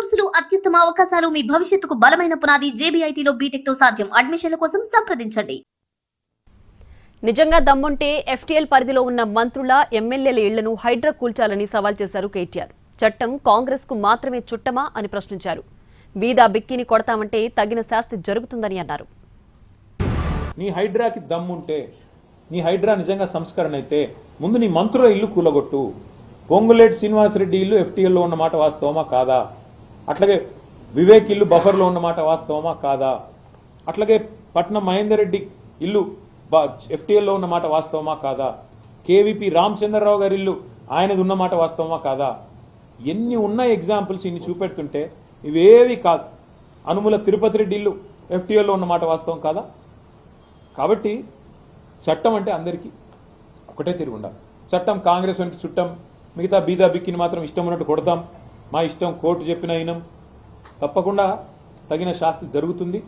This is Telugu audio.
కోర్సులు అత్యుత్తమ అవకాశాలు మీ భవిష్యత్తుకు బలమైన పునాది JBITలో బీటెక్ తో సాధ్యం. అడ్మిషన్ల కోసం సంప్రదించండి. నిజంగా దమ్ముంటే FTL పరిధిలో ఉన్న మంత్రుల ఎమ్మెల్యేల ఇళ్లను హైడ్రా కూల్చాలని సవాల్ చేశారు కేటీఆర్. చట్టం కాంగ్రెస్ కు మాత్రమే చుట్టమా అని ప్రశ్నించారు. బీదా బిక్కిని కొడతామంటే తగిన శాస్తి జరుగుతుందని అన్నారు. నీ హైడ్రాకి దమ్ముంటే, నీ హైడ్రా నిజంగా సంస్కరణ అయితే ముందు నీ మంత్రుల ఇల్లు కూలగొట్టు. పొంగులేటి శ్రీనివాసరెడ్డి ఇల్లు FTL లో ఉన్నమాట వాస్తవమా కాదా? అట్లాగే వివేక్ ఇల్లు బఫర్లో ఉన్నమాట వాస్తవమా కాదా? అట్లాగే పట్నం మహేందర్ రెడ్డి ఇల్లు FTL లో ఉన్నమాట వాస్తవమా కాదా? KVP రామచంద్రరావు గారి ఇల్లు ఆయనది ఉన్నమాట వాస్తవమా కాదా? ఎన్ని ఉన్నాయి ఎగ్జాంపుల్స్ ఇన్ని చూపెడుతుంటే ఇవేవి కాదు. అనుముల తిరుపతి రెడ్డి ఇల్లు FTL లో ఉన్నమాట వాస్తవం కాదా? కాబట్టి చట్టం అంటే అందరికీ ఒకటే తిరిగి ఉండాలి. చట్టం కాంగ్రెస్ వానికి చుట్టం, మిగతా బీదా బిక్కిని మాత్రం ఇష్టం ఉన్నట్టు కొడతాం, మా ఇష్టం కోర్టు చెప్పిన అయినం, తప్పకుండా తగిన శాస్తి జరుగుతుంది.